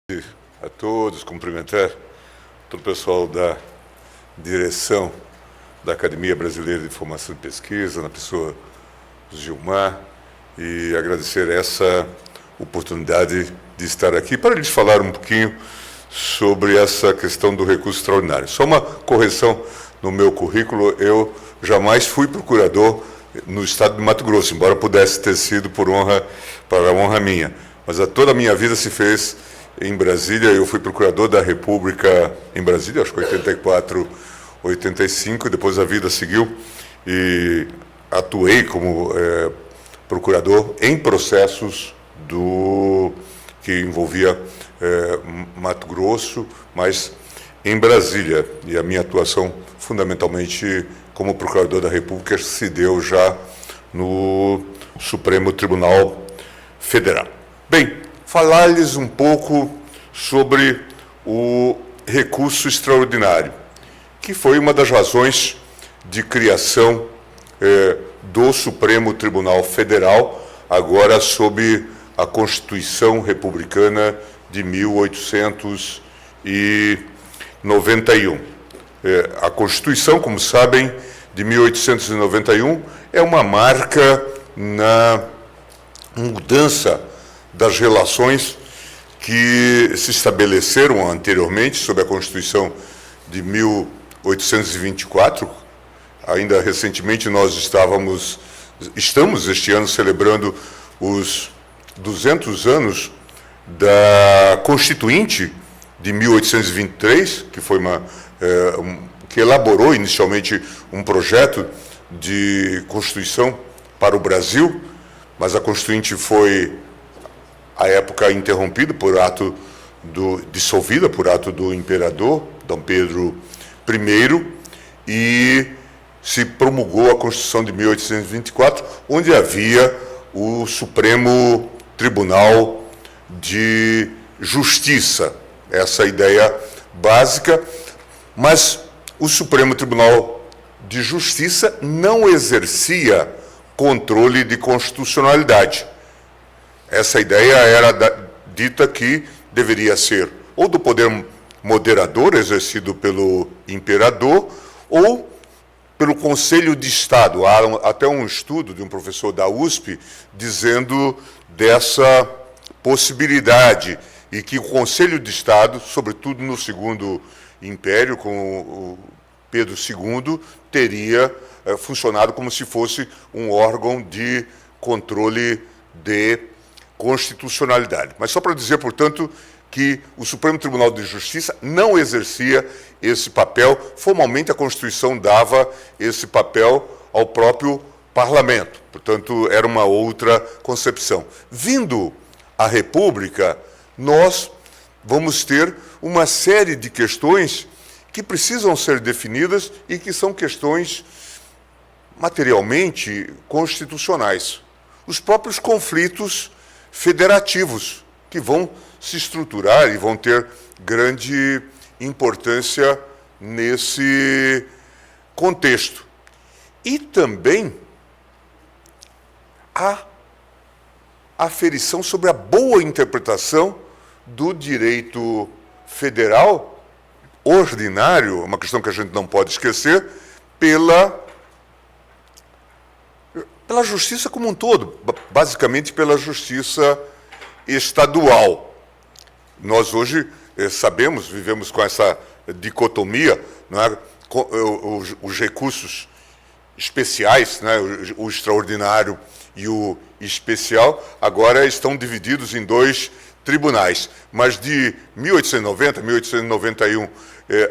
A todos, cumprimentar todo o pessoal da direção da Academia Brasileira de Formação e Pesquisa, na pessoa do Gilmar, e agradecer essa oportunidade de estar aqui para lhes falar um pouquinho sobre essa questão do recurso extraordinário. Só uma correção no meu currículo: eu jamais fui procurador no estado de Mato Grosso, embora pudesse ter sido para a honra minha, mas toda a minha vida se fez em Brasília. Eu fui procurador da República em Brasília, acho que 84, 85, depois a vida seguiu e atuei como procurador em processos que envolvia Mato Grosso, mas em Brasília. E a minha atuação, fundamentalmente, como procurador da República, se deu já no Supremo Tribunal Federal. Bem, falar-lhes um pouco sobre o recurso extraordinário, que foi uma das razões de criação do Supremo Tribunal Federal, agora sob a Constituição Republicana de 1891. A Constituição, como sabem, de 1891 é uma marca na mudança das relações que se estabeleceram anteriormente sob a Constituição de 1824. Ainda recentemente nós estamos este ano celebrando os 200 anos da Constituinte de 1823, que foi que elaborou inicialmente um projeto de Constituição para o Brasil, mas a Constituinte foi à época interrompida dissolvida por ato do imperador Dom Pedro I, e se promulgou a Constituição de 1824, onde havia o Supremo Tribunal de Justiça, essa ideia básica, mas o Supremo Tribunal de Justiça não exercia controle de constitucionalidade. Essa ideia era dita que deveria ser ou do poder moderador, exercido pelo imperador, ou pelo Conselho de Estado. Há até um estudo de um professor da USP dizendo dessa possibilidade, e que o Conselho de Estado, sobretudo no Segundo Império, com o Pedro II, teria funcionado como se fosse um órgão de controle de constitucionalidade. Mas só para dizer, portanto, que o Supremo Tribunal de Justiça não exercia esse papel. Formalmente, a Constituição dava esse papel ao próprio Parlamento. Portanto, era uma outra concepção. Vindo a República, nós vamos ter uma série de questões que precisam ser definidas e que são questões materialmente constitucionais. Os próprios conflitos federativos, que vão se estruturar e vão ter grande importância nesse contexto. E também a aferição sobre a boa interpretação do direito federal ordinário, uma questão que a gente não pode esquecer, pela justiça como um todo, basicamente pela justiça estadual. Nós hoje sabemos, vivemos com essa dicotomia, não é? Os recursos especiais, né? O extraordinário e o especial, agora estão divididos em dois tribunais. Mas de 1890, 1891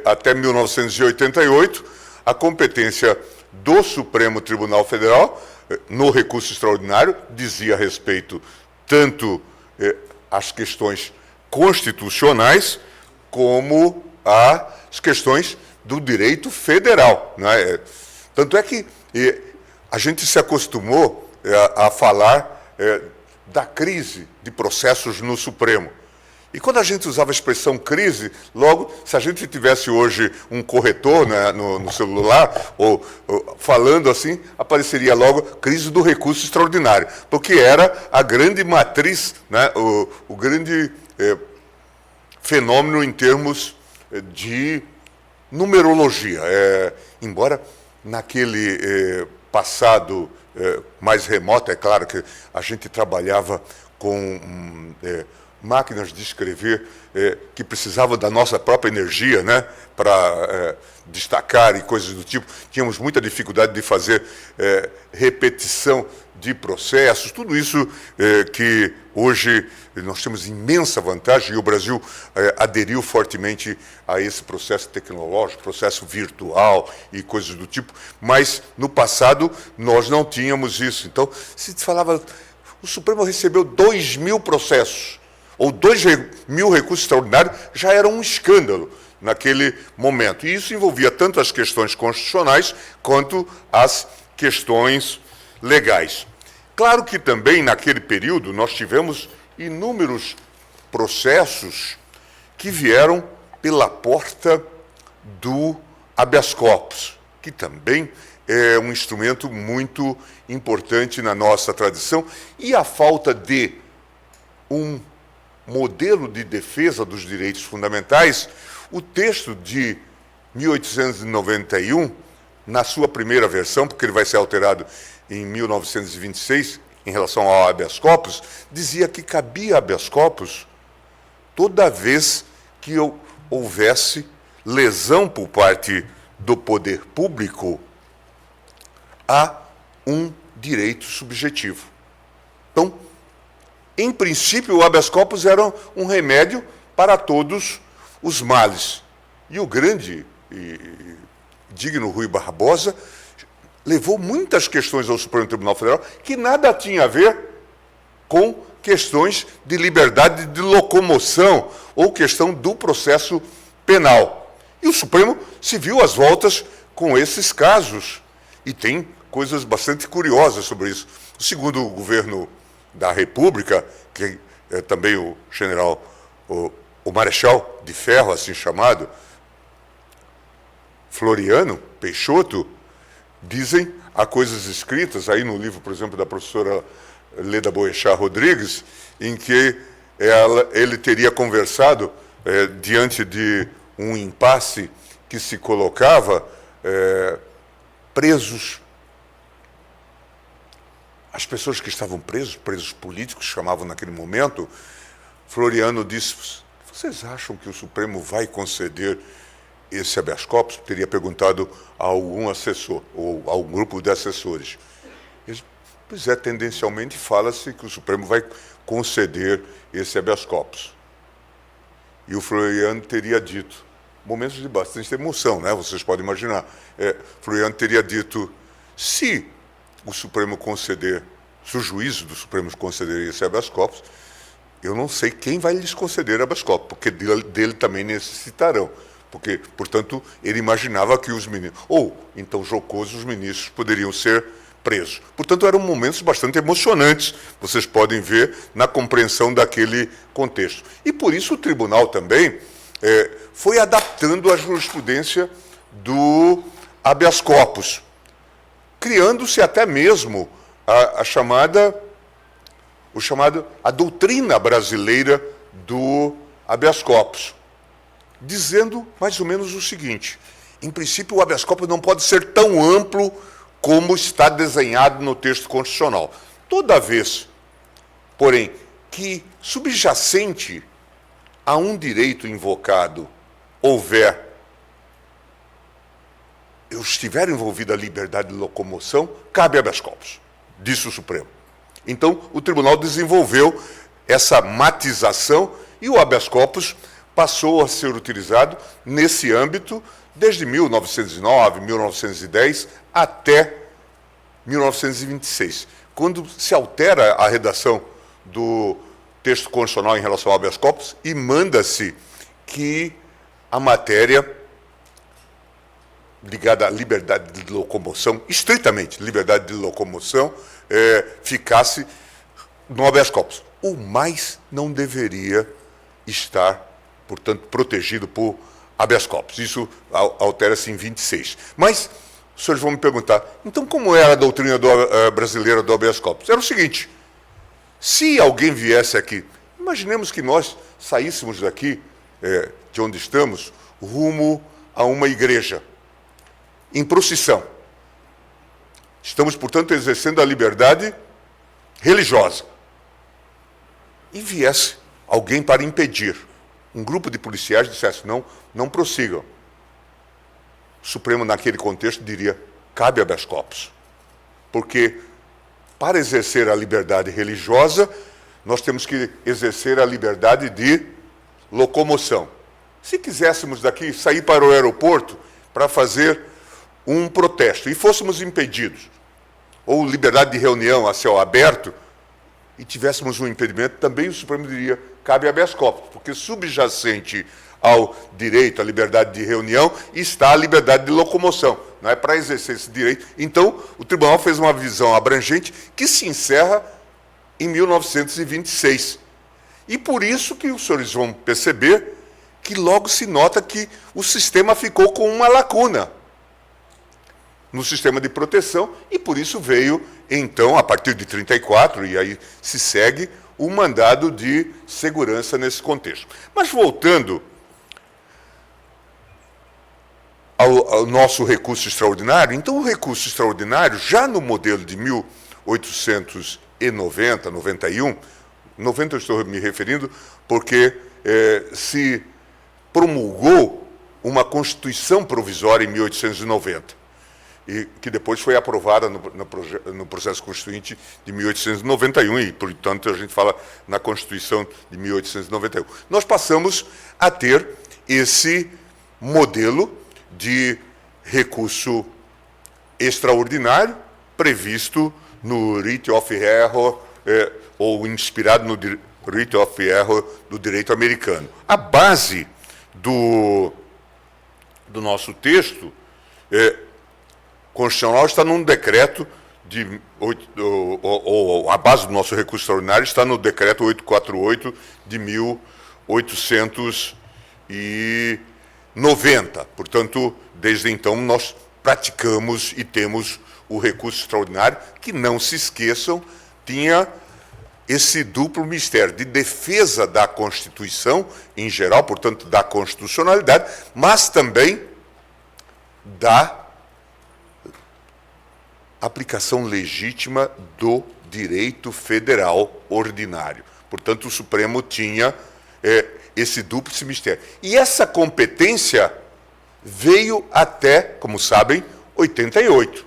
até 1988, a competência do Supremo Tribunal Federal no recurso extraordinário dizia respeito tanto às questões constitucionais como às questões do direito federal, né? Tanto é que a gente se acostumou a falar da crise de processos no Supremo. E quando a gente usava a expressão crise, logo, se a gente tivesse hoje um corretor, né, no celular, ou falando assim, apareceria logo crise do recurso extraordinário, porque era a grande matriz, né, o grande fenômeno em termos de numerologia. Embora naquele passado mais remoto, é claro que a gente trabalhava com máquinas de escrever que precisavam da nossa própria energia, né, para destacar e coisas do tipo. Tínhamos muita dificuldade de fazer repetição de processos, tudo isso que hoje nós temos imensa vantagem, e o Brasil aderiu fortemente a esse processo tecnológico, processo virtual e coisas do tipo, mas no passado nós não tínhamos isso. Então, se falava, o Supremo recebeu 2.000 processos, ou 2.000 recursos extraordinários, já era um escândalo naquele momento. E isso envolvia tanto as questões constitucionais quanto as questões legais. Claro que também, naquele período, nós tivemos inúmeros processos que vieram pela porta do habeas corpus, que também é um instrumento muito importante na nossa tradição, e a falta de um modelo de defesa dos direitos fundamentais, o texto de 1891, na sua primeira versão, porque ele vai ser alterado em 1926, em relação ao habeas corpus, dizia que cabia habeas corpus toda vez que houvesse lesão por parte do poder público a um direito subjetivo. Então, em princípio, o habeas corpus era um remédio para todos os males. E o grande e digno Rui Barbosa levou muitas questões ao Supremo Tribunal Federal que nada tinha a ver com questões de liberdade de locomoção ou questão do processo penal. E o Supremo se viu às voltas com esses casos. E tem coisas bastante curiosas sobre isso. O segundo governo da República, que é também o general, o Marechal de Ferro, assim chamado, Floriano Peixoto, dizem, há coisas escritas aí no livro, por exemplo, da professora Leda Boechat Rodrigues, em que ele teria conversado diante de um impasse que se colocava, presos. As pessoas que estavam presos políticos, chamavam naquele momento, Floriano disse, vocês acham que o Supremo vai conceder esse habeas corpus? Teria perguntado a algum assessor, ou a um grupo de assessores. Eles, pois é, tendencialmente fala-se que o Supremo vai conceder esse habeas corpus. E o Floriano teria dito, momentos de bastante emoção, né? Vocês podem imaginar. Floriano teria dito, se o Supremo conceder, se o juízo do Supremo conceder esse habeas corpus, eu não sei quem vai lhes conceder habeas corpus, porque dele também necessitarão. Porque, portanto, ele imaginava que os ministros, ou então jocosos, os ministros poderiam ser presos. Portanto, eram momentos bastante emocionantes, vocês podem ver na compreensão daquele contexto. E por isso o tribunal também foi adaptando a jurisprudência do habeas corpus, criando-se até mesmo a doutrina brasileira do habeas corpus, dizendo mais ou menos o seguinte, em princípio o habeas corpus não pode ser tão amplo como está desenhado no texto constitucional. Toda vez, porém, que subjacente a um direito invocado estiver envolvida a liberdade de locomoção, cabe habeas corpus, disse o Supremo. Então, o tribunal desenvolveu essa matização e o habeas corpus passou a ser utilizado nesse âmbito desde 1909, 1910 até 1926, quando se altera a redação do texto constitucional em relação ao habeas corpus e manda-se que a matéria ligada à liberdade de locomoção, estritamente liberdade de locomoção, ficasse no habeas corpus. O mais não deveria estar, portanto, protegido por habeas corpus. Isso altera-se em 26. Mas os senhores vão me perguntar, então como era a doutrina brasileira do habeas corpus? Era o seguinte, se alguém viesse aqui, imaginemos que nós saíssemos daqui de onde estamos, rumo a uma igreja, em procissão. Estamos, portanto, exercendo a liberdade religiosa. E viesse alguém para impedir. Um grupo de policiais dissesse, não prossigam. O Supremo, naquele contexto, diria, cabe habeas corpus. Porque, para exercer a liberdade religiosa, nós temos que exercer a liberdade de locomoção. Se quiséssemos daqui sair para o aeroporto para fazer um protesto e fôssemos impedidos, ou liberdade de reunião a céu aberto, e tivéssemos um impedimento, também o Supremo diria, cabe habeas corpus, porque subjacente ao direito à liberdade de reunião está a liberdade de locomoção. Não é para exercer esse direito. Então, o tribunal fez uma visão abrangente que se encerra em 1926. E por isso que os senhores vão perceber que logo se nota que o sistema ficou com uma lacuna no sistema de proteção, e por isso veio, então, a partir de 34, e aí se segue, o mandado de segurança nesse contexto. Mas voltando ao nosso recurso extraordinário, então o recurso extraordinário, já no modelo de 1890, 91, 90 eu estou me referindo porque se promulgou uma Constituição provisória em 1890, e que depois foi aprovada no processo constituinte de 1891, e, portanto, a gente fala na Constituição de 1891. Nós passamos a ter esse modelo de recurso extraordinário previsto no writ of error, ou inspirado no writ of error do direito americano. A base do nosso texto constitucional está num decreto ou a base do nosso recurso extraordinário está no decreto 848 de 1890. Portanto, desde então nós praticamos e temos o recurso extraordinário, que, não se esqueçam, tinha esse duplo mistério de defesa da Constituição em geral, portanto, da constitucionalidade, mas também da aplicação legítima do direito federal ordinário. Portanto, o Supremo tinha esse duplo mistério. E essa competência veio até, como sabem, 88.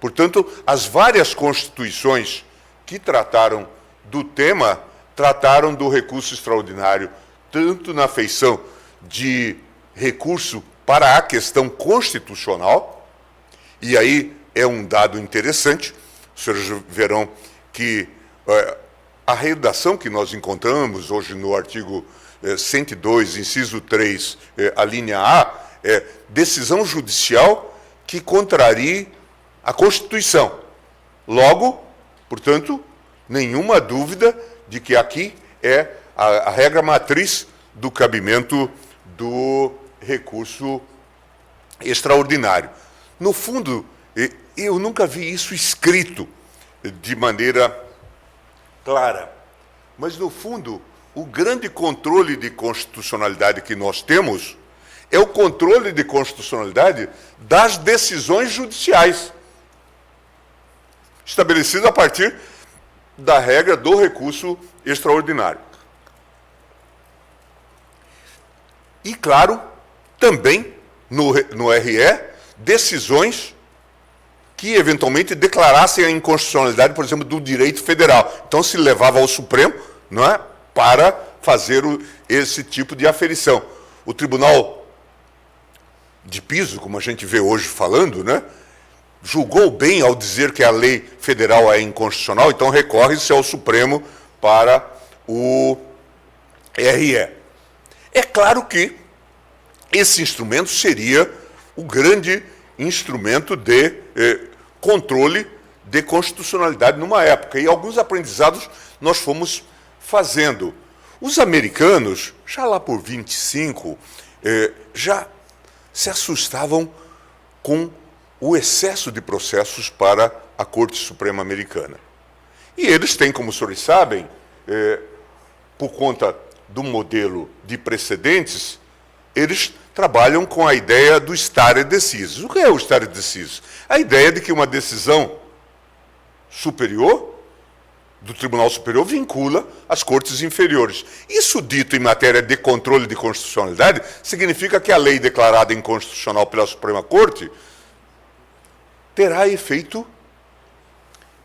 Portanto, as várias constituições que trataram do tema, trataram do recurso extraordinário, tanto na feição de recurso para a questão constitucional, e aí é um dado interessante, os senhores verão que a redação que nós encontramos hoje no artigo 102, inciso 3, a linha A, é decisão judicial que contrarie a Constituição. Logo, portanto, nenhuma dúvida de que aqui é a regra matriz do cabimento do recurso extraordinário. No fundo, eu nunca vi isso escrito de maneira clara, mas, no fundo, o grande controle de constitucionalidade que nós temos é o controle de constitucionalidade das decisões judiciais, estabelecidas a partir da regra do recurso extraordinário. E, claro, também no RE, decisões que eventualmente declarassem a inconstitucionalidade, por exemplo, do direito federal. Então se levava ao Supremo, não é, para fazer esse tipo de aferição. O Tribunal de Piso, como a gente vê hoje falando, né, julgou bem ao dizer que a lei federal é inconstitucional, então recorre-se ao Supremo para o RE. É claro que esse instrumento seria o grande instrumento de controle de constitucionalidade numa época, e alguns aprendizados nós fomos fazendo. Os americanos, já lá por 25, já se assustavam com o excesso de processos para a Corte Suprema Americana. E eles têm, como os senhores sabem, por conta do modelo de precedentes, eles trabalham com a ideia do stare decisis. O que é o stare decisis? A ideia de que uma decisão superior, do Tribunal Superior, vincula as cortes inferiores. Isso dito em matéria de controle de constitucionalidade, significa que a lei declarada inconstitucional pela Suprema Corte terá efeito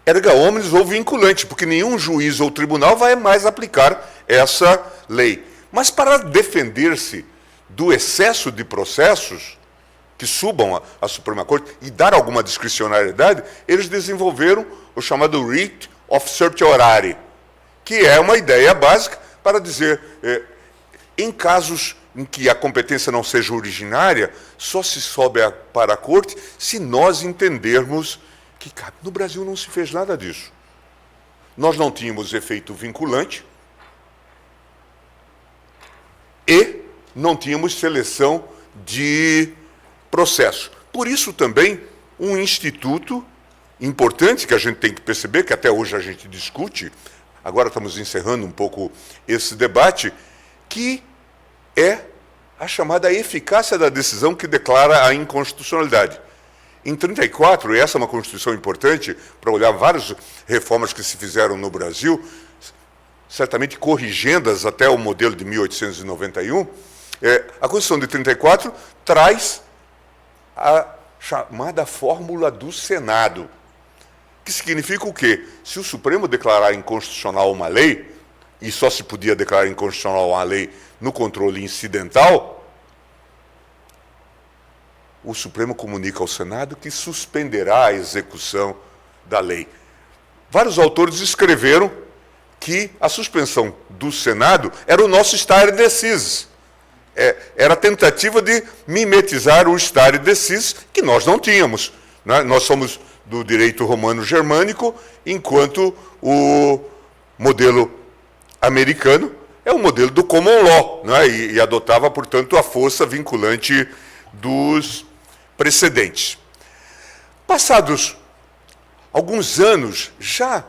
erga omnes ou vinculante, porque nenhum juiz ou tribunal vai mais aplicar essa lei. Mas para defender-se do excesso de processos que subam à Suprema Corte e dar alguma discricionariedade, eles desenvolveram o chamado writ of certiorari, que é uma ideia básica para dizer, em casos em que a competência não seja originária, só se sobe para a Corte se nós entendermos que cabe. No Brasil não se fez nada disso. Nós não tínhamos efeito vinculante e não tínhamos seleção de processo. Por isso também um instituto importante que a gente tem que perceber, que até hoje a gente discute, agora estamos encerrando um pouco esse debate, que é a chamada eficácia da decisão que declara a inconstitucionalidade. Em 1934, e essa é uma Constituição importante para olhar várias reformas que se fizeram no Brasil, certamente corrigendas até o modelo de 1891, a Constituição de 1934 traz a chamada fórmula do Senado, que significa o quê? Se o Supremo declarar inconstitucional uma lei, e só se podia declarar inconstitucional uma lei no controle incidental, o Supremo comunica ao Senado que suspenderá a execução da lei. Vários autores escreveram que a suspensão do Senado era o nosso stare decisis. Era a tentativa de mimetizar o stare decisis, que nós não tínhamos, né? Nós somos do direito romano-germânico, enquanto o modelo americano é o modelo do common law, né? E adotava, portanto, a força vinculante dos precedentes. Passados alguns anos, já,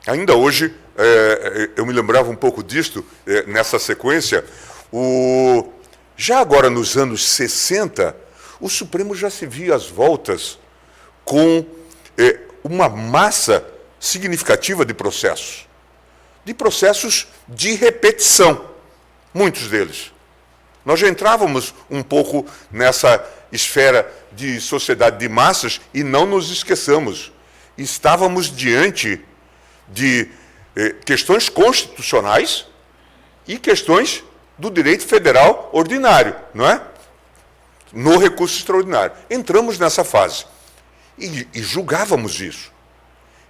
ainda hoje, eu me lembrava um pouco disto, nessa sequência, já agora nos anos 60, o Supremo já se via às voltas com uma massa significativa de processos de repetição, muitos deles. Nós já entrávamos um pouco nessa esfera de sociedade de massas e não nos esqueçamos. Estávamos diante de questões constitucionais e questões do direito federal ordinário, não é? No recurso extraordinário. Entramos nessa fase e julgávamos isso.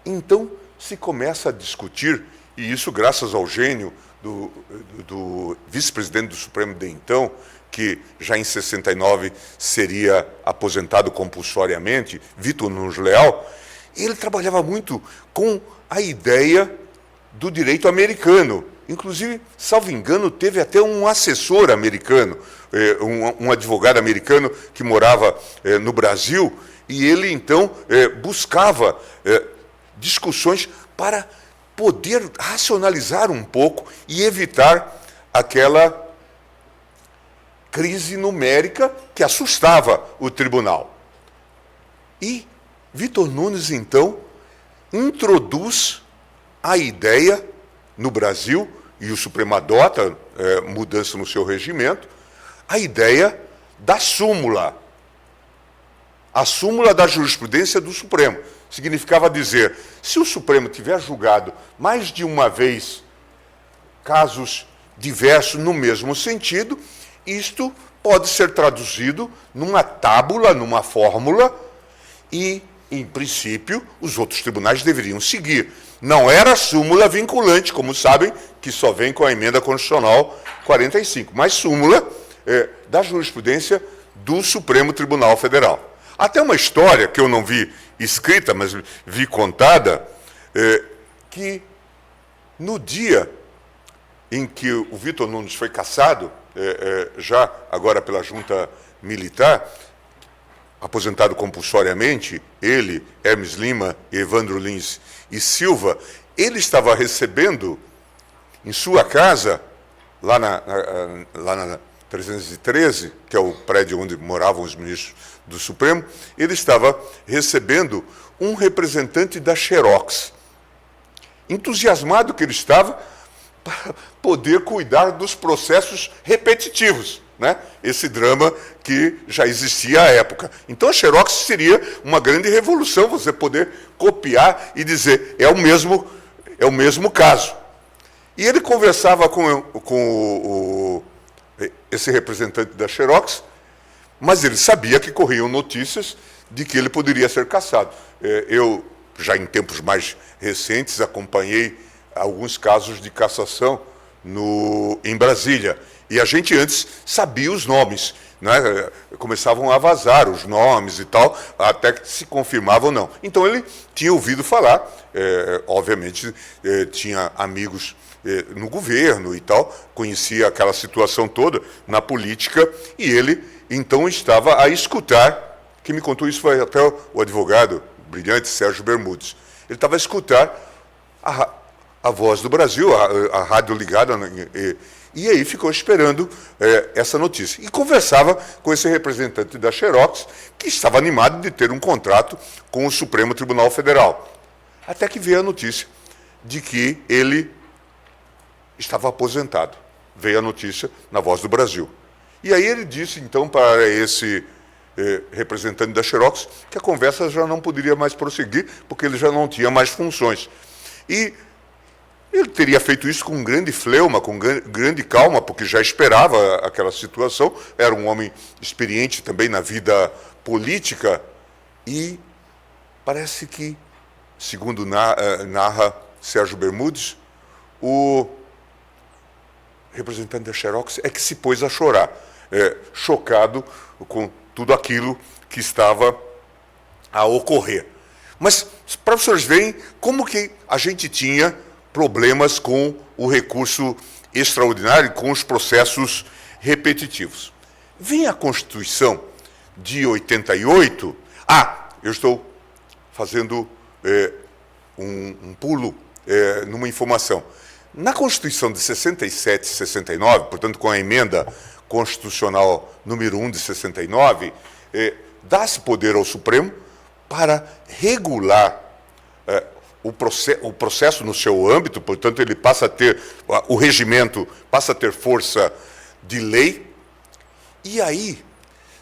Então, se começa a discutir, e isso graças ao gênio do vice-presidente do Supremo de então, que já em 69 seria aposentado compulsoriamente, Vitor Nunes Leal, ele trabalhava muito com a ideia do direito americano. Inclusive, salvo engano, teve até um assessor americano, um advogado americano que morava no Brasil, e ele, então, buscava discussões para poder racionalizar um pouco e evitar aquela crise numérica que assustava o tribunal. E Vitor Nunes, então, introduz a ideia no Brasil, e o Supremo adota mudança no seu regimento, a ideia da súmula. A súmula da jurisprudência do Supremo. Significava dizer, se o Supremo tiver julgado mais de uma vez casos diversos no mesmo sentido, isto pode ser traduzido numa tábula, numa fórmula, e, em princípio, os outros tribunais deveriam seguir. Não era súmula vinculante, como sabem, que só vem com a emenda constitucional 45, mas súmula da jurisprudência do Supremo Tribunal Federal. Até uma história que eu não vi escrita, mas vi contada, que no dia em que o Vitor Nunes foi cassado, já agora pela junta militar, aposentado compulsoriamente, ele, Hermes Lima, Evandro Lins e Silva, ele estava recebendo em sua casa, lá na 313, que é o prédio onde moravam os ministros do Supremo, ele estava recebendo um representante da Xerox. Entusiasmado que ele estava para poder cuidar dos processos repetitivos, né? Esse drama que já existia à época. Então a Xerox seria uma grande revolução, você poder copiar e dizer, é o mesmo caso. E ele conversava com esse representante da Xerox, mas ele sabia que corriam notícias de que ele poderia ser cassado. Eu, já em tempos mais recentes, acompanhei alguns casos de cassação em Brasília. E a gente antes sabia os nomes, né? Começavam a vazar os nomes e tal, até que se confirmava ou não. Então ele tinha ouvido falar, obviamente tinha amigos no governo e tal, conhecia aquela situação toda na política, e ele então estava a escutar, quem me contou isso foi até o advogado brilhante Sérgio Bermudes. Ele estava a escutar a Voz do Brasil, a rádio ligada, e aí ficou esperando essa notícia. E conversava com esse representante da Xerox, que estava animado de ter um contrato com o Supremo Tribunal Federal. Até que veio a notícia de que ele estava aposentado. Veio a notícia na Voz do Brasil. E aí ele disse, então, para esse representante da Xerox, que a conversa já não poderia mais prosseguir, porque ele já não tinha mais funções. E ele teria feito isso com grande fleuma, com grande calma, porque já esperava aquela situação, era um homem experiente também na vida política, e parece que, segundo narra Sérgio Bermudes, o representante da Xerox é que se pôs a chorar, chocado com tudo aquilo que estava a ocorrer. Mas, para vocês verem como que a gente tinha problemas com o recurso extraordinário, com os processos repetitivos. Vem a Constituição de 88. Eu estou fazendo um pulo numa informação. Na Constituição de 67 e 69, portanto, com a emenda constitucional número 1 de 69, dá-se poder ao Supremo para regular o processo no seu âmbito, portanto, ele passa a ter, o regimento passa a ter força de lei, e aí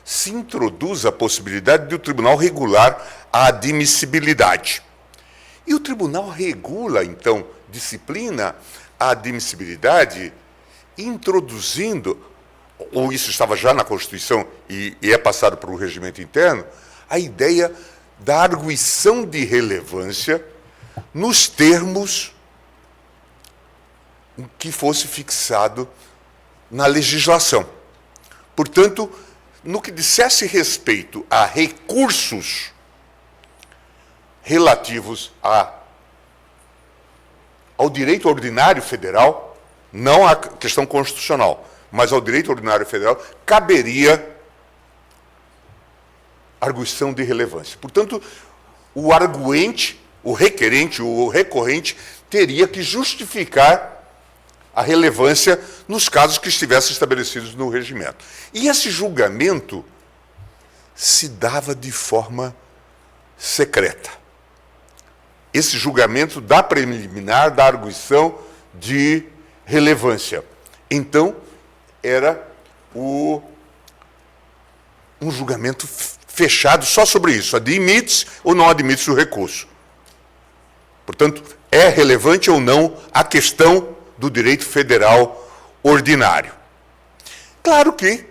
se introduz a possibilidade de o tribunal regular a admissibilidade. E o tribunal regula, então, disciplina a admissibilidade, introduzindo, ou isso estava já na Constituição e é passado para o regimento interno, a ideia da arguição de relevância nos termos que fosse fixado na legislação. Portanto, no que dissesse respeito a recursos relativos ao direito ordinário federal, não à questão constitucional, mas ao direito ordinário federal, caberia arguição de relevância. Portanto, o arguente, o requerente, o recorrente, teria que justificar a relevância nos casos que estivessem estabelecidos no regimento. E esse julgamento se dava de forma secreta. Esse julgamento da preliminar, da arguição de relevância. Então, era um julgamento fechado só sobre isso. Admite-se ou não admite-se o recurso. Portanto, é relevante ou não a questão do direito federal ordinário. Claro que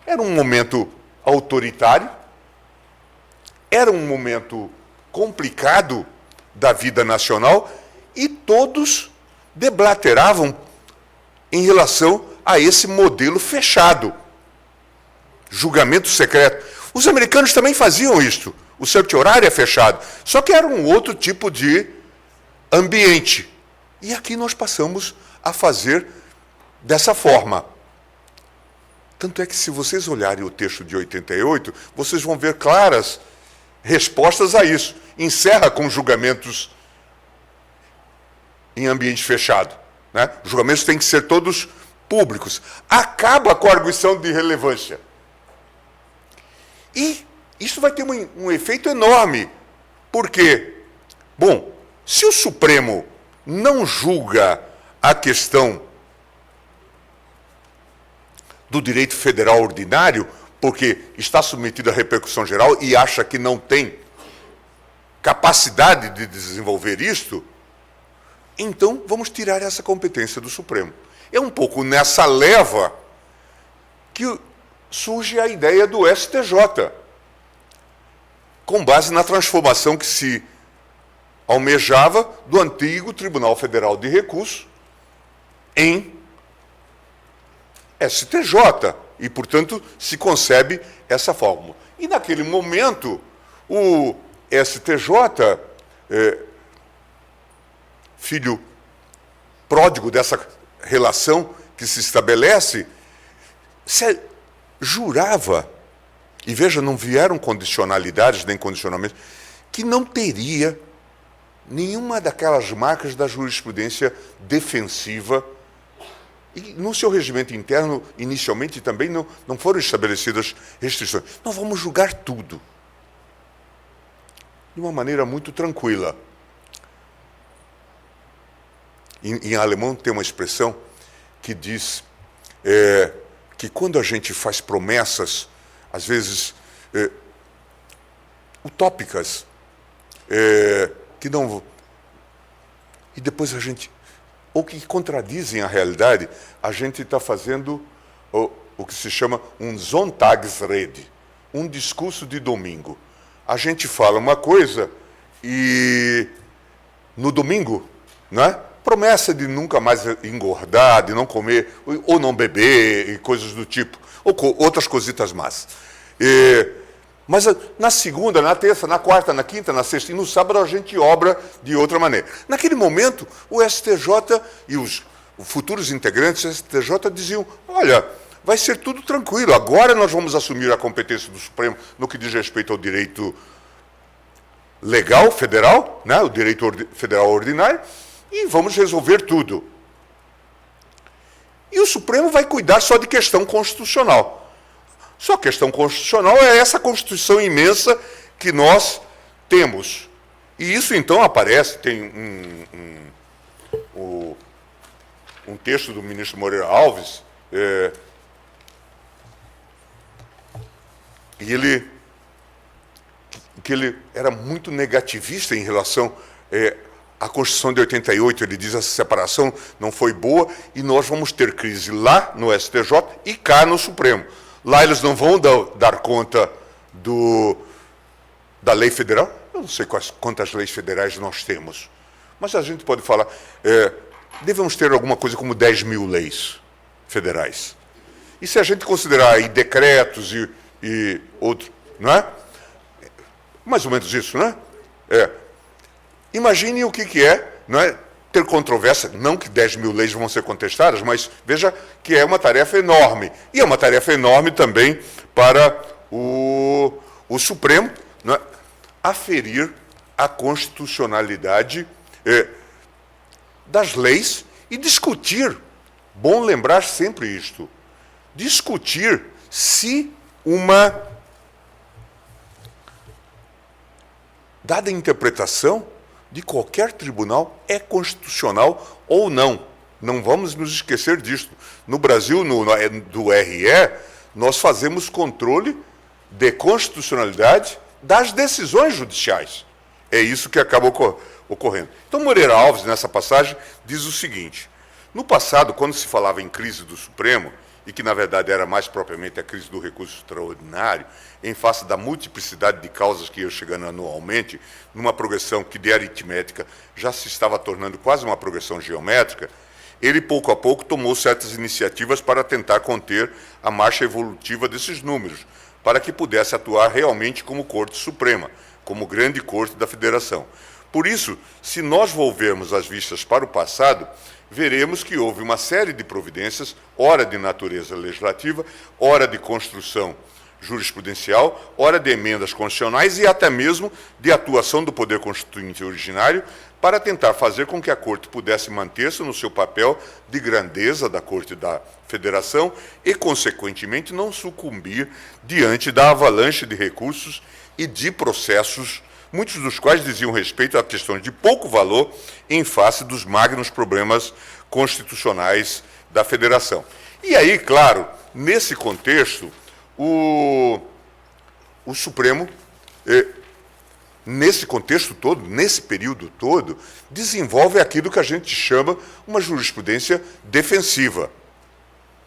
era um momento autoritário, era um momento complicado da vida nacional e todos deblateravam em relação a esse modelo fechado. Julgamento secreto. Os americanos também faziam isso. O certiorário é fechado. Só que era um outro tipo de ambiente. E aqui nós passamos a fazer dessa forma. Tanto é que, se vocês olharem o texto de 88, vocês vão ver claras respostas a isso. Encerra com julgamentos em ambiente fechado. né? Os julgamentos têm que ser todos públicos. Acaba com a arguição de relevância. E isso vai ter um efeito enorme. Por quê? Bom, se o Supremo não julga a questão do direito federal ordinário, porque está submetido à repercussão geral e acha que não tem capacidade de desenvolver isto, então vamos tirar essa competência do Supremo. É um pouco nessa leva que surge a ideia do STJ, com base na transformação que se almejava do antigo Tribunal Federal de Recursos em STJ, e, portanto, se concebe essa fórmula. E, naquele momento, o STJ, filho pródigo dessa relação que se estabelece, jurava, e veja, não vieram condicionalidades nem condicionamentos, que não teria nenhuma daquelas marcas da jurisprudência defensiva. E no seu regimento interno, inicialmente, também não foram estabelecidas restrições. Nós vamos julgar tudo de uma maneira muito tranquila. Em alemão tem uma expressão que diz que quando a gente faz promessas, às vezes utópicas, que não... E depois a gente... ou que contradizem a realidade, a gente está fazendo o que se chama um Sonntagsrede, um discurso de domingo. A gente fala uma coisa e no domingo, né, promessa de nunca mais engordar, de não comer ou não beber e coisas do tipo, ou outras cositas más. Mas na segunda, na terça, na quarta, na quinta, na sexta e no sábado a gente obra de outra maneira. Naquele momento, o STJ e os futuros integrantes do STJ diziam, olha, vai ser tudo tranquilo, agora nós vamos assumir a competência do Supremo no que diz respeito ao direito legal federal, né, o direito federal ordinário, e vamos resolver tudo. E o Supremo vai cuidar só de questão constitucional. Só a questão constitucional é essa Constituição imensa que nós temos. E isso, então, aparece, tem um texto do ministro Moreira Alves, e ele era muito negativista em relação à Constituição de 88. Ele diz que essa separação não foi boa e nós vamos ter crise lá no STJ e cá no Supremo. Lá eles não vão dar conta da lei federal. Eu não sei quantas leis federais nós temos, mas a gente pode falar, devemos ter alguma coisa como 10 mil leis federais. E se a gente considerar aí decretos e outros, não é? Mais ou menos isso, não é? Imagine o que é, não é? Ter controvérsia, não que 10 mil leis vão ser contestadas, mas veja que é uma tarefa enorme. E é uma tarefa enorme também para o Supremo, né, aferir a constitucionalidade das leis e discutir, bom lembrar sempre isto, discutir se uma dada interpretação de qualquer tribunal é constitucional ou não. Não vamos nos esquecer disso. No Brasil, do RE, nós fazemos controle de constitucionalidade das decisões judiciais. É isso que acaba ocorrendo. Então, Moreira Alves, nessa passagem, diz o seguinte: no passado, quando se falava em crise do Supremo, e que, na verdade, era mais propriamente a crise do recurso extraordinário, em face da multiplicidade de causas que iam chegando anualmente, numa progressão que, de aritmética, já se estava tornando quase uma progressão geométrica, ele, pouco a pouco, tomou certas iniciativas para tentar conter a marcha evolutiva desses números, para que pudesse atuar realmente como Corte Suprema, como grande corte da Federação. Por isso, se nós volvermos as vistas para o passado, veremos que houve uma série de providências, ora de natureza legislativa, ora de construção jurisprudencial, ora de emendas constitucionais e até mesmo de atuação do Poder Constituinte originário para tentar fazer com que a Corte pudesse manter-se no seu papel de grandeza da Corte da Federação e, consequentemente, não sucumbir diante da avalanche de recursos e de processos, muitos dos quais diziam respeito a questões de pouco valor em face dos magnos problemas constitucionais da Federação. E aí, claro, nesse contexto, o Supremo, nesse contexto todo, nesse período todo, desenvolve aquilo que a gente chama uma jurisprudência defensiva.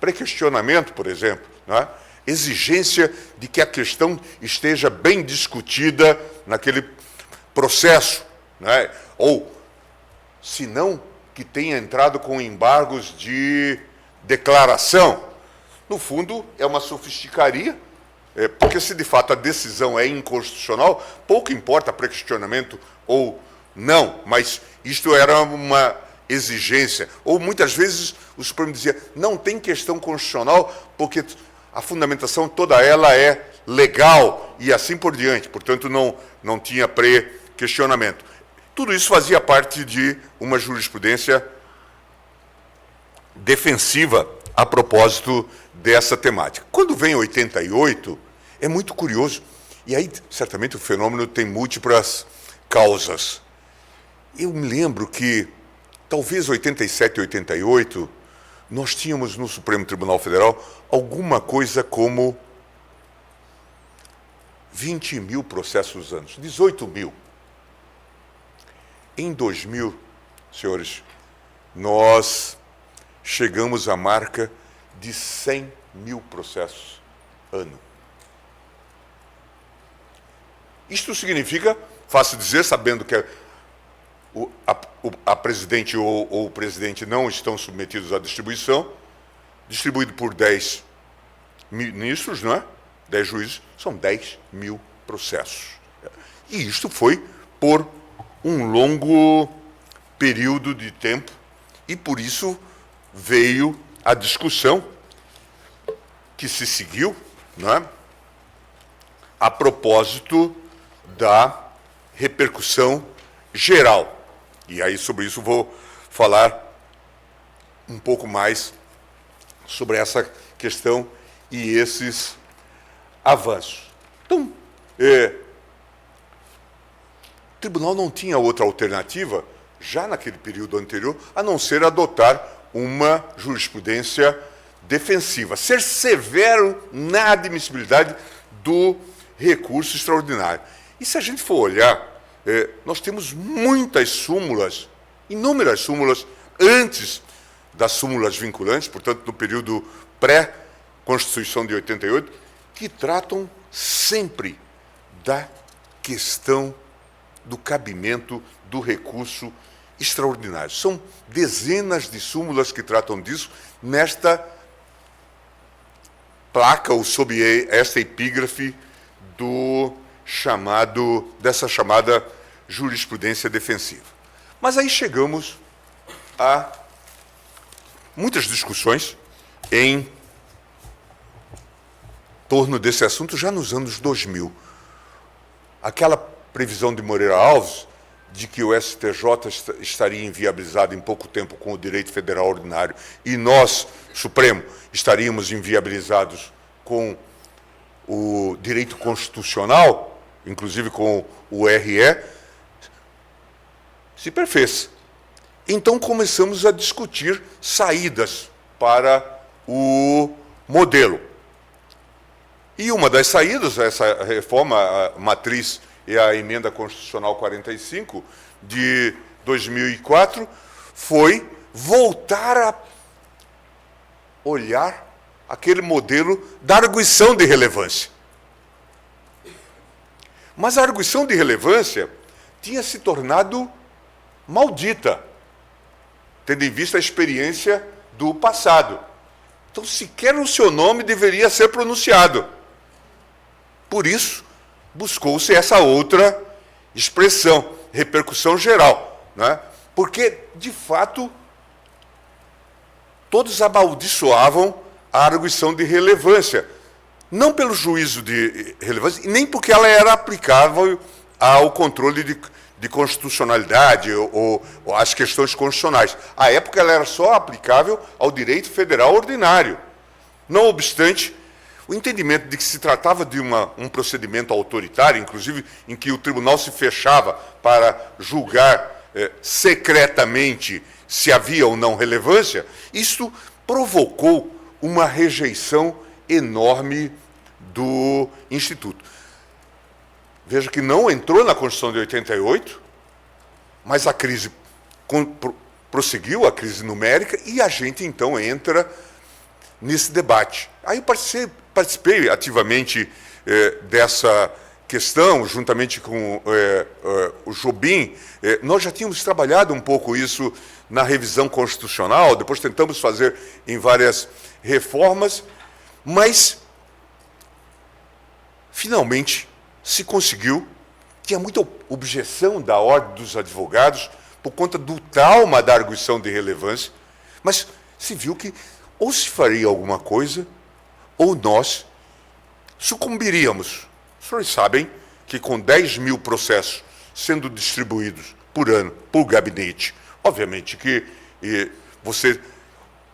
Pré-questionamento, por exemplo, né? Exigência de que a questão esteja bem discutida naquele processo, né? Ou, se não, que tenha entrado com embargos de declaração. No fundo, é uma sofisticaria, porque se de fato a decisão é inconstitucional, pouco importa pré-questionamento ou não, mas isto era uma exigência. Ou muitas vezes o Supremo dizia, não tem questão constitucional, porque a fundamentação toda ela é legal e assim por diante, portanto não tinha pré-questionamento. Tudo isso fazia parte de uma jurisprudência defensiva a propósito dessa temática. Quando vem 88, é muito curioso, e aí certamente o fenômeno tem múltiplas causas. Eu me lembro que, talvez 87 e 88, nós tínhamos no Supremo Tribunal Federal alguma coisa como 20 mil processos anos, 18 mil. Em 2000, senhores, nós chegamos à marca de 100 mil processos ano. Isto significa, fácil dizer, sabendo que a presidente ou o presidente não estão submetidos à distribuição, distribuído por 10 ministros, não é? 10 juízes, são 10 mil processos. E isto foi por um longo período de tempo, e por isso veio a discussão que se seguiu, não é? A propósito da repercussão geral. E aí, sobre isso, vou falar um pouco mais sobre essa questão e esses avanços. Então, o tribunal não tinha outra alternativa, já naquele período anterior, a não ser adotar uma jurisprudência defensiva, ser severo na admissibilidade do recurso extraordinário. E se a gente for olhar, nós temos muitas súmulas, inúmeras súmulas, antes das súmulas vinculantes, portanto, no período pré-Constituição de 88, que tratam sempre da questão do cabimento do recurso extraordinário. São dezenas de súmulas que tratam disso nesta placa ou sob esta epígrafe dessa chamada jurisprudência defensiva. Mas aí chegamos a muitas discussões em torno desse assunto já nos anos 2000. Aquela previsão de Moreira Alves de que o STJ estaria inviabilizado em pouco tempo com o direito federal ordinário e nós, Supremo, estaríamos inviabilizados com o direito constitucional, inclusive com o RE, se perfez. Então começamos a discutir saídas para o modelo. E uma das saídas, essa reforma, a matriz e a emenda constitucional 45 de 2004, foi voltar a olhar aquele modelo da arguição de relevância. Mas a arguição de relevância tinha se tornado maldita, tendo em vista a experiência do passado. Então, sequer o seu nome deveria ser pronunciado. Por isso, buscou-se essa outra expressão, repercussão geral, né? Porque, de fato, todos amaldiçoavam a arguição de relevância, não pelo juízo de relevância, e nem porque ela era aplicável ao controle de constitucionalidade ou às questões constitucionais. À época, ela era só aplicável ao direito federal ordinário. Não obstante, o entendimento de que se tratava de um procedimento autoritário, inclusive em que o tribunal se fechava para julgar secretamente se havia ou não relevância, isto provocou uma rejeição enorme do Instituto. Veja que não entrou na Constituição de 88, mas a crise prosseguiu, a crise numérica, e a gente, então, entra nesse debate. Aí eu participei ativamente dessa questão, juntamente com o Jobim. Nós já tínhamos trabalhado um pouco isso na revisão constitucional, depois tentamos fazer em várias reformas, mas, finalmente, se conseguiu. Tinha muita objeção da Ordem dos Advogados por conta do trauma da arguição de relevância, mas se viu que ou se faria alguma coisa, ou nós sucumbiríamos. Os senhores sabem que com 10 mil processos sendo distribuídos por ano por gabinete, obviamente que você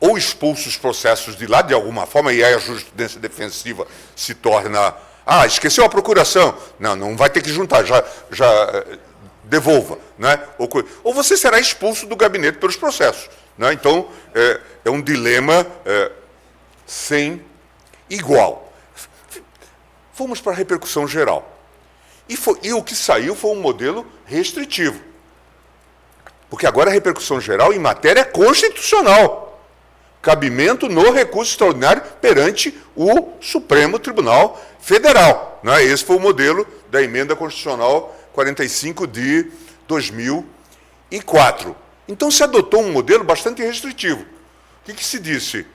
ou expulsa os processos de lá de alguma forma, e aí a jurisprudência defensiva se torna... esqueceu a procuração. Não vai ter que juntar, já devolva. Né? Ou você será expulso do gabinete pelos processos. Né? Então, é um dilema sem igual. Fomos para a repercussão geral. E o que saiu foi um modelo restritivo. Porque agora a repercussão geral em matéria constitucional. Cabimento no recurso extraordinário perante o Supremo Tribunal Federal. Né? Esse foi o modelo da Emenda Constitucional 45 de 2004. Então se adotou um modelo bastante restritivo. O que se disse?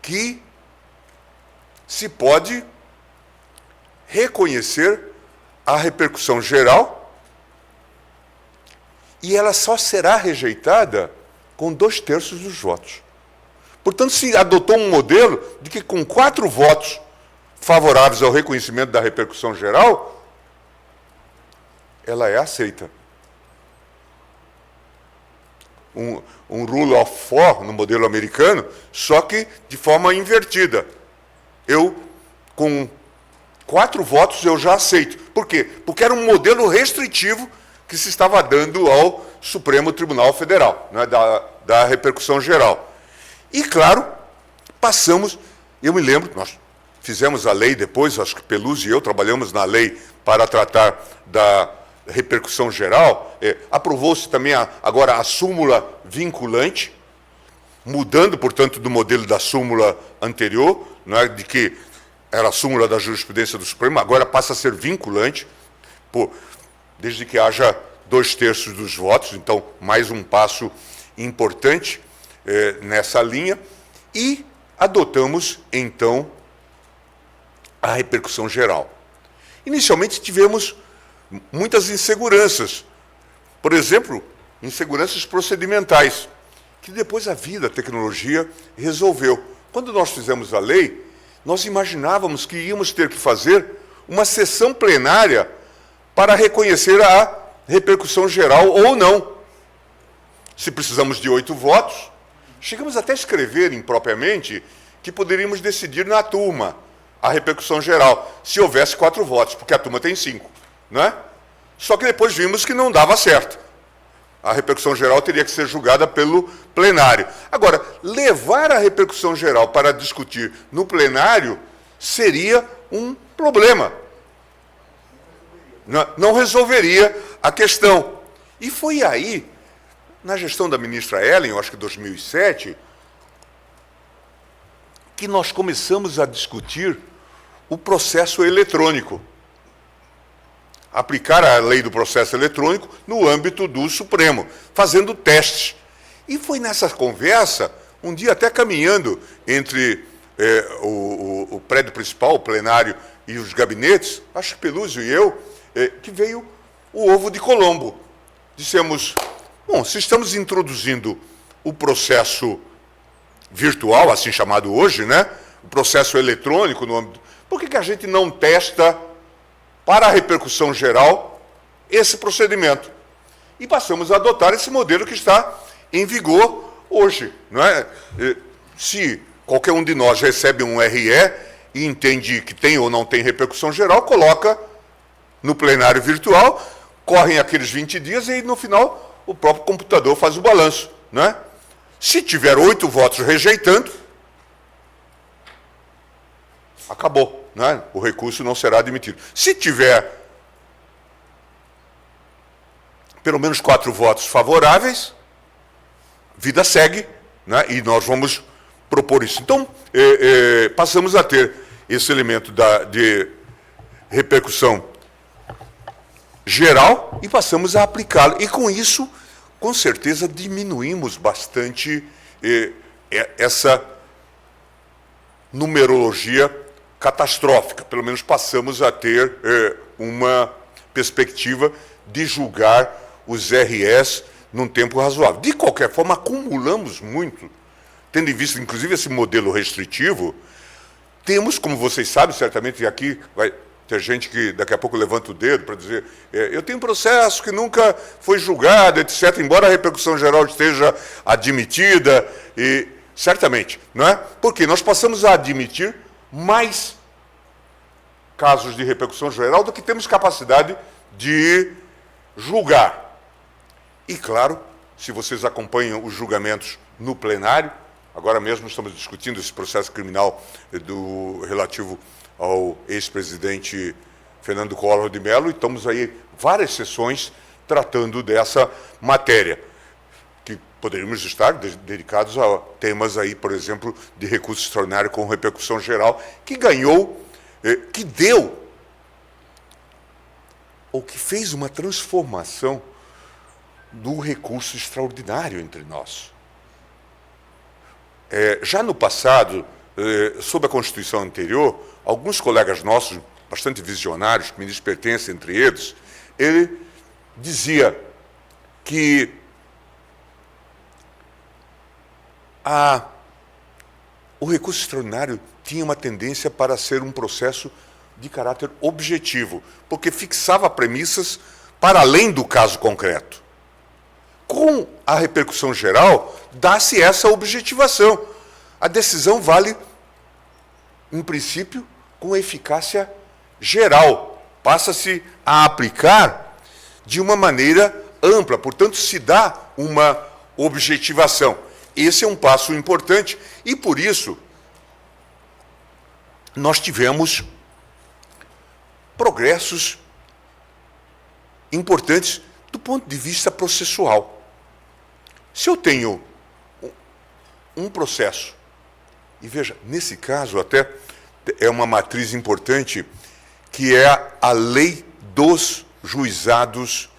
Que se pode reconhecer a repercussão geral e ela só será rejeitada com 2/3 dos votos. Portanto, se adotou um modelo de que com 4 votos favoráveis ao reconhecimento da repercussão geral, ela é aceita. Um rule of 4 no modelo americano, só que de forma invertida. Com 4 votos, eu já aceito. Por quê? Porque era um modelo restritivo que se estava dando ao Supremo Tribunal Federal, né, da repercussão geral. E, claro, passamos, eu me lembro, nós fizemos a lei depois, acho que Peluso e eu trabalhamos na lei para tratar da repercussão geral. Aprovou-se também agora a súmula vinculante, mudando, portanto, do modelo da súmula anterior, não é, de que era a súmula da jurisprudência do Supremo, agora passa a ser vinculante, desde que haja 2/3 dos votos, então mais um passo importante nessa linha, e adotamos, então, a repercussão geral. Inicialmente tivemos muitas inseguranças, por exemplo, inseguranças procedimentais, que depois a vida, a tecnologia, resolveu. Quando nós fizemos a lei, nós imaginávamos que íamos ter que fazer uma sessão plenária para reconhecer a repercussão geral ou não. Se precisamos de 8 votos, chegamos até a escrever impropriamente que poderíamos decidir na turma a repercussão geral, se houvesse 4 votos, porque a turma tem 5, não é? Só que depois vimos que não dava certo. A repercussão geral teria que ser julgada pelo plenário. Agora, levar a repercussão geral para discutir no plenário seria um problema. Não resolveria a questão. E foi aí, na gestão da ministra Ellen, eu acho que em 2007, que nós começamos a discutir o processo eletrônico. Aplicar a lei do processo eletrônico no âmbito do Supremo, fazendo testes. E foi nessa conversa, um dia até caminhando entre o prédio principal, o plenário e os gabinetes, acho que Peluso e eu, que veio o ovo de Colombo. Dissemos, bom, se estamos introduzindo o processo virtual, assim chamado hoje, né? O processo eletrônico no âmbito Por que a gente não testa, para a repercussão geral, esse procedimento? E passamos a adotar esse modelo que está em vigor hoje. Não é? Se qualquer um de nós recebe um RE e entende que tem ou não tem repercussão geral, coloca no plenário virtual, correm aqueles 20 dias e, no final, o próprio computador faz o balanço. Não é? Se tiver 8 votos rejeitando, acabou. Não é? O recurso não será admitido. Se tiver pelo menos 4 votos favoráveis, vida segue, né? E nós vamos propor isso. Então, passamos a ter esse elemento de repercussão geral e passamos a aplicá-lo. E com isso, com certeza, diminuímos bastante essa numerologia catastrófica. Pelo menos passamos a ter uma perspectiva de julgar os REs num tempo razoável. De qualquer forma, acumulamos muito, tendo em vista, inclusive, esse modelo restritivo. Temos, como vocês sabem, certamente, e aqui vai ter gente que daqui a pouco levanta o dedo para dizer eu tenho um processo que nunca foi julgado, etc., embora a repercussão geral esteja admitida, e certamente, não é? Porque nós passamos a admitir mais casos de repercussão geral do que temos capacidade de julgar. E, claro, se vocês acompanham os julgamentos no plenário, agora mesmo estamos discutindo esse processo criminal relativo ao ex-presidente Fernando Collor de Mello, e estamos aí várias sessões tratando dessa matéria, que poderíamos estar dedicados a temas aí, por exemplo, de recurso extraordinário com repercussão geral, que ganhou, que deu, ou que fez uma transformação do recurso extraordinário entre nós. Já no passado, sob a Constituição anterior, alguns colegas nossos, bastante visionários, que me pertencem entre eles, ele dizia que o recurso extraordinário tinha uma tendência para ser um processo de caráter objetivo, porque fixava premissas para além do caso concreto. Com a repercussão geral, dá-se essa objetivação. A decisão vale, em princípio, com eficácia geral. Passa-se a aplicar de uma maneira ampla, portanto, se dá uma objetivação. Esse é um passo importante e, por isso, nós tivemos progressos importantes do ponto de vista processual. Se eu tenho um processo, e veja, nesse caso até é uma matriz importante, que é a lei dos juizados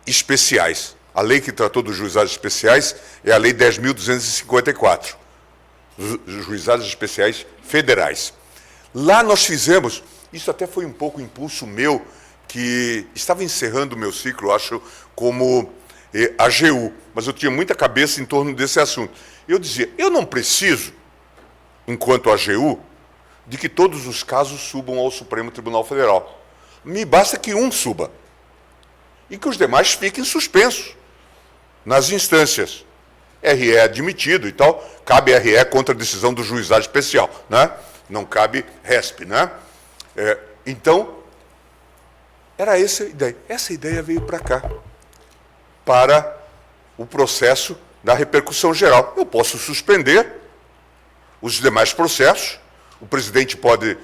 especiais. A lei que tratou dos juizados especiais é a lei 10.254, juizados especiais federais. Lá nós fizemos, isso até foi um pouco impulso meu, que estava encerrando o meu ciclo, acho, como AGU, mas eu tinha muita cabeça em torno desse assunto. Eu dizia, eu não preciso, enquanto AGU, de que todos os casos subam ao Supremo Tribunal Federal. Me basta que um suba e que os demais fiquem suspensos nas instâncias. RE admitido e tal, cabe RE contra a decisão do juizado especial, né? Não cabe RESP, né? Então, era essa a ideia. Essa ideia veio para cá, para o processo da repercussão geral. Eu posso suspender os demais processos, o presidente pode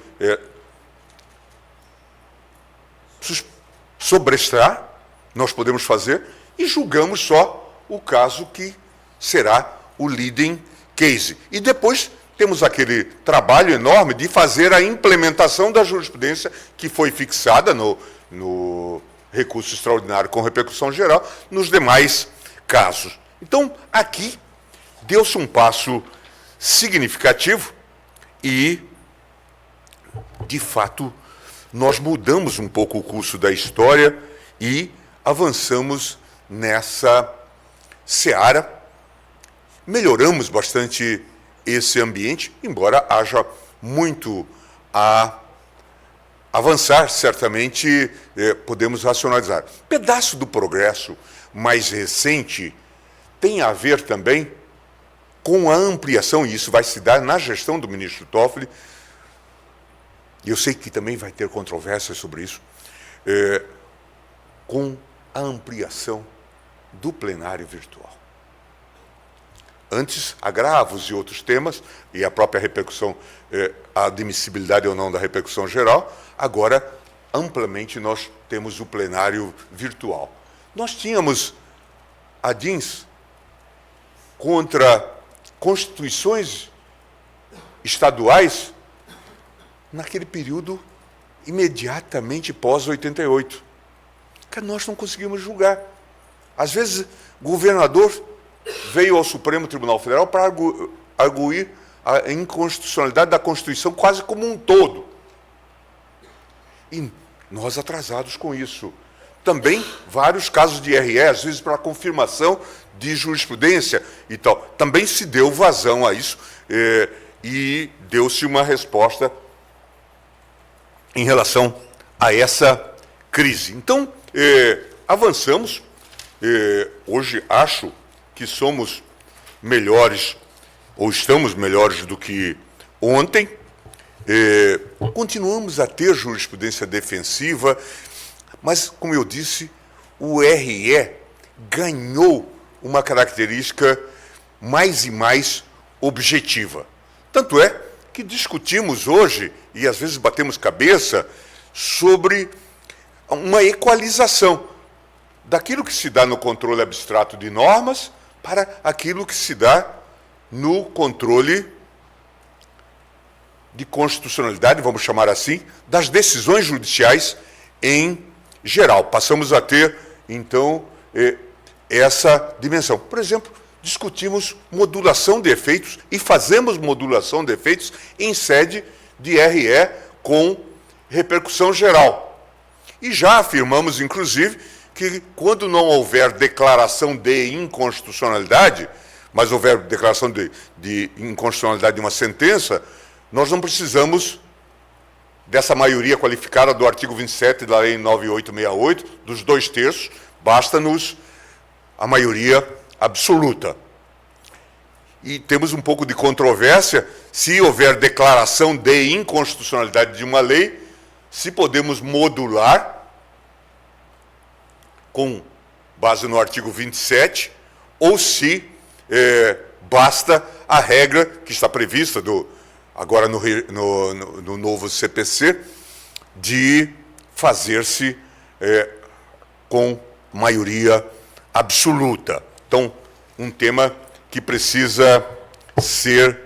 sobrestar, nós podemos fazer, e julgamos só o caso que será o leading case. E depois temos aquele trabalho enorme de fazer a implementação da jurisprudência que foi fixada no recurso extraordinário com repercussão geral nos demais casos. Então, aqui, deu-se um passo significativo e, de fato, nós mudamos um pouco o curso da história e avançamos nessa seara, melhoramos bastante esse ambiente, embora haja muito a avançar, certamente podemos racionalizar. Pedaço do progresso mais recente tem a ver também com a ampliação, e isso vai se dar na gestão do ministro Toffoli, e eu sei que também vai ter controvérsias sobre isso, com a ampliação do plenário virtual. Antes, agravos e outros temas, e a própria repercussão, a admissibilidade ou não da repercussão geral, agora, amplamente, nós temos o plenário virtual. Nós tínhamos adins contra constituições estaduais naquele período imediatamente pós-88, que nós não conseguimos julgar. Às vezes, governador veio ao Supremo Tribunal Federal para arguir a inconstitucionalidade da Constituição quase como um todo. E nós atrasados com isso. Também vários casos de IRE, às vezes para confirmação de jurisprudência e tal. Também se deu vazão a isso e deu-se uma resposta em relação a essa crise. Então, avançamos. Hoje acho que somos melhores, ou estamos melhores do que ontem. Continuamos a ter jurisprudência defensiva, mas, como eu disse, o RE ganhou uma característica mais e mais objetiva. Tanto é que discutimos hoje, e às vezes batemos cabeça, sobre uma equalização daquilo que se dá no controle abstrato de normas para aquilo que se dá no controle de constitucionalidade, vamos chamar assim, das decisões judiciais em geral. Passamos a ter, então, essa dimensão. Por exemplo, discutimos modulação de efeitos e fazemos modulação de efeitos em sede de RE com repercussão geral. E já afirmamos, inclusive, que quando não houver declaração de inconstitucionalidade, mas houver declaração de inconstitucionalidade de uma sentença, nós não precisamos dessa maioria qualificada do artigo 27 da Lei 9868, dos 2/3, basta-nos a maioria absoluta. E temos um pouco de controvérsia se houver declaração de inconstitucionalidade de uma lei, se podemos modular com base no artigo 27, ou se basta a regra que está prevista agora no novo CPC, de fazer-se com maioria absoluta. Então, um tema que precisa ser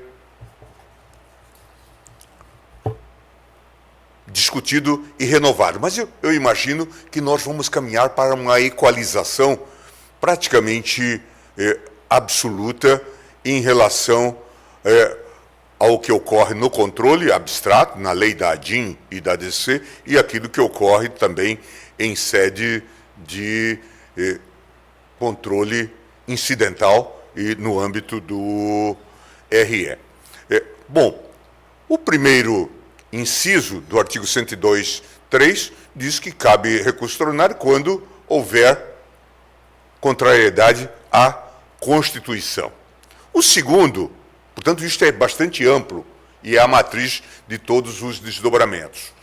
discutido e renovado. Mas eu imagino que nós vamos caminhar para uma equalização praticamente absoluta em relação ao que ocorre no controle abstrato, na lei da ADIM e da ADC, e aquilo que ocorre também em sede de controle incidental e no âmbito do RE. Bom, o primeiro inciso do artigo 102.3 diz que cabe recurso extraordinário quando houver contrariedade à Constituição. O segundo, portanto, isto é bastante amplo e é a matriz de todos os desdobramentos.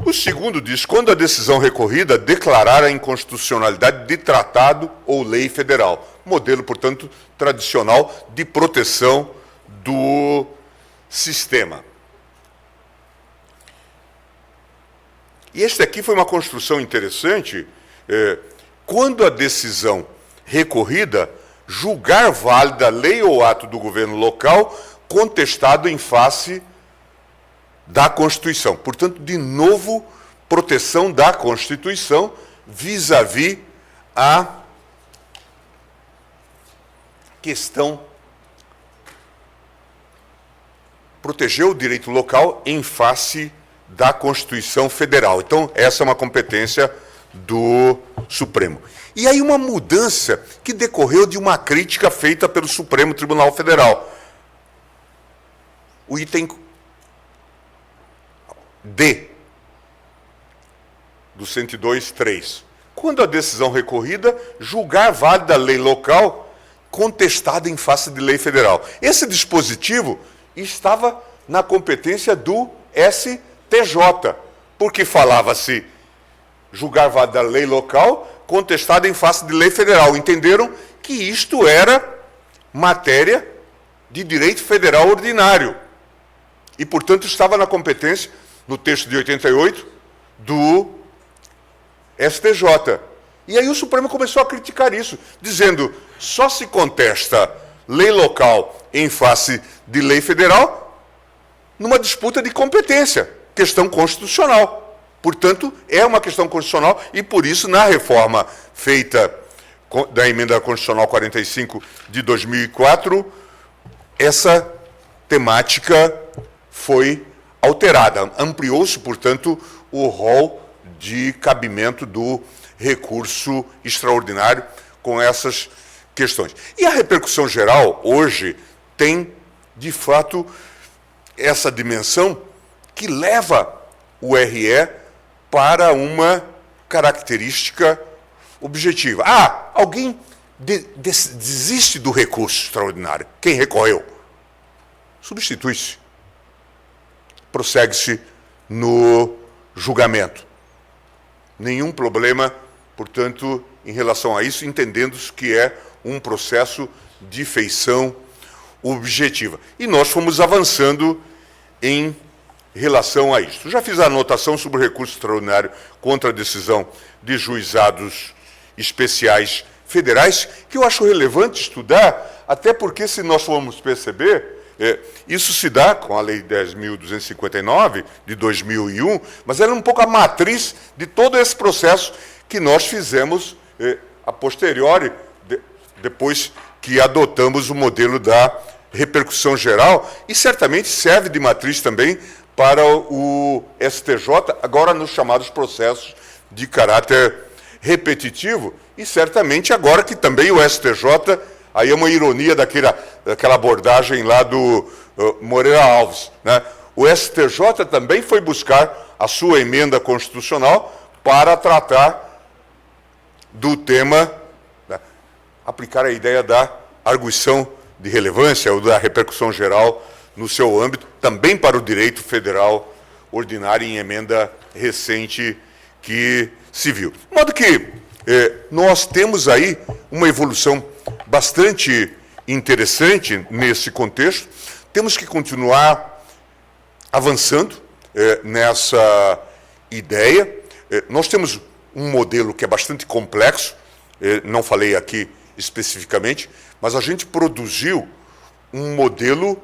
O segundo diz, quando a decisão recorrida declarar a inconstitucionalidade de tratado ou lei federal, modelo, portanto, tradicional de proteção do sistema. E este aqui foi uma construção interessante, quando a decisão recorrida julgar válida lei ou ato do governo local contestado em face da Constituição. Portanto, de novo, proteção da Constituição vis-à-vis a questão proteger o direito local em face da Constituição Federal. Então, essa é uma competência do Supremo. E aí uma mudança que decorreu de uma crítica feita pelo Supremo Tribunal Federal. O item D do 102.3. Quando a decisão recorrida julgar válida a lei local contestada em face de lei federal. Esse dispositivo estava na competência do STJ, porque falava-se julgar válida a lei local contestada em face de lei federal. Entenderam que isto era matéria de direito federal ordinário. E, portanto, estava na competência, no texto de 88, do STJ. E aí o Supremo começou a criticar isso, dizendo, só se contesta lei local em face de lei federal numa disputa de competência, questão constitucional. Portanto, é uma questão constitucional e, por isso, na reforma feita da Emenda Constitucional 45 de 2004, essa temática foi alterada. Ampliou-se, portanto, o rol de cabimento do recurso extraordinário com essas questões. E a repercussão geral, hoje, tem, de fato, essa dimensão que leva o RE para uma característica objetiva. Ah, alguém desiste do recurso extraordinário. Quem recorreu? Substitui-se. Prossegue-se no julgamento. Nenhum problema, portanto, em relação a isso, entendendo-se que é um processo de feição objetiva. E nós fomos avançando em relação a isso. Já fiz a anotação sobre o recurso extraordinário contra a decisão de juizados especiais federais, que eu acho relevante estudar, até porque, se nós formos perceber, isso se dá com a Lei 10.259, de 2001, mas ela é um pouco a matriz de todo esse processo que nós fizemos a posteriori, depois que adotamos o modelo da repercussão geral, e certamente serve de matriz também para o STJ, agora nos chamados processos de caráter repetitivo, e certamente agora que também o STJ, aí é uma ironia daquela abordagem lá do Moreira Alves, né? O STJ também foi buscar a sua emenda constitucional para tratar do tema, né, aplicar a ideia da arguição de relevância ou da repercussão geral no seu âmbito, também para o direito federal ordinário em emenda recente que se viu. De modo que nós temos aí uma evolução bastante interessante nesse contexto. Temos que continuar avançando nessa ideia. Nós temos um modelo que é bastante complexo, não falei aqui especificamente, mas a gente produziu um modelo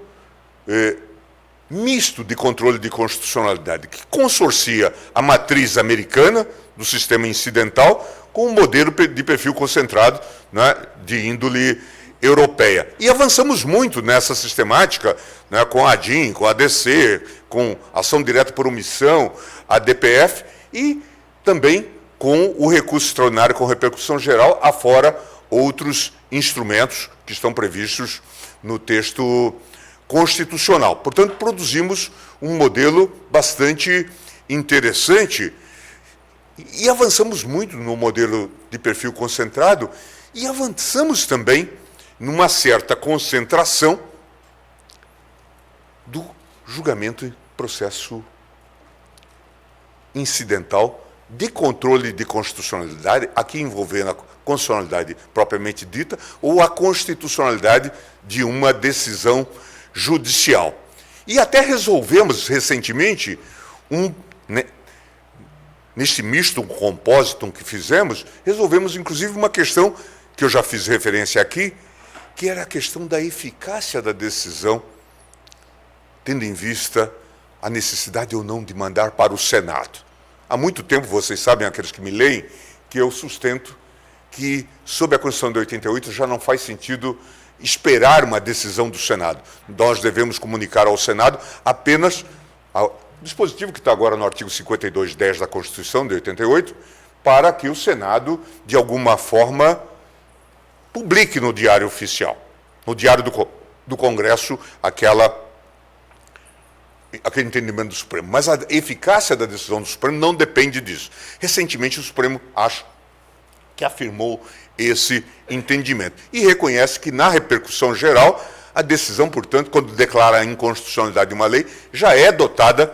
misto de controle de constitucionalidade, que consorcia a matriz americana do sistema incidental com um modelo de perfil concentrado, né, de índole europeia. E avançamos muito nessa sistemática, né, com a ADIM, com a ADC, com ação direta por omissão, a DPF, e também com o recurso extraordinário com repercussão geral, afora outros instrumentos que estão previstos no texto constitucional. Portanto, produzimos um modelo bastante interessante e avançamos muito no modelo de perfil concentrado e avançamos também numa certa concentração do julgamento em processo incidental de controle de constitucionalidade, aqui envolvendo a constitucionalidade propriamente dita, ou a constitucionalidade de uma decisão judicial. E até resolvemos recentemente, neste misto, um compósito que fizemos, resolvemos inclusive uma questão que eu já fiz referência aqui, que era a questão da eficácia da decisão, tendo em vista a necessidade ou não de mandar para o Senado. Há muito tempo, vocês sabem, aqueles que me leem, que eu sustento que, sob a Constituição de 88, já não faz sentido esperar uma decisão do Senado. Nós devemos comunicar ao Senado apenas o dispositivo que está agora no artigo 52.10 da Constituição de 88, para que o Senado, de alguma forma, publique no Diário Oficial, no Diário do Congresso, aquela aquele entendimento do Supremo. Mas a eficácia da decisão do Supremo não depende disso. Recentemente, o Supremo, acho que afirmou esse entendimento e reconhece que, na repercussão geral, a decisão, portanto, quando declara a inconstitucionalidade de uma lei, já é dotada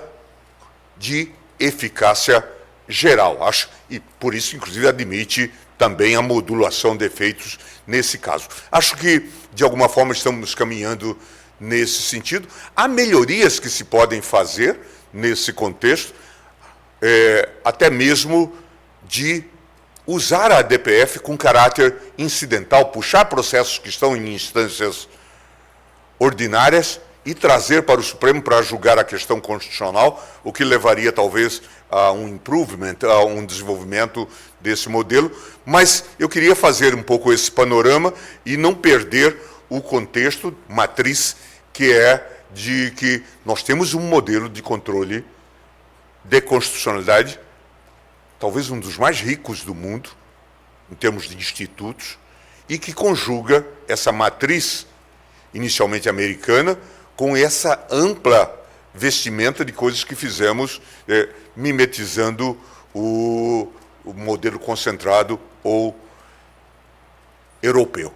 de eficácia geral. Acho, e por isso, inclusive, admite também a modulação de efeitos nesse caso. Acho que, de alguma forma, estamos caminhando nesse sentido. Há melhorias que se podem fazer nesse contexto, até mesmo de usar a ADPF com caráter incidental, puxar processos que estão em instâncias ordinárias e trazer para o Supremo para julgar a questão constitucional, o que levaria talvez a um improvement, a um desenvolvimento desse modelo. Mas eu queria fazer um pouco esse panorama e não perder o contexto matriz, que é de que nós temos um modelo de controle de constitucionalidade, talvez um dos mais ricos do mundo, em termos de institutos, e que conjuga essa matriz inicialmente americana com essa ampla vestimenta de coisas que fizemos, mimetizando o modelo concentrado ou europeu.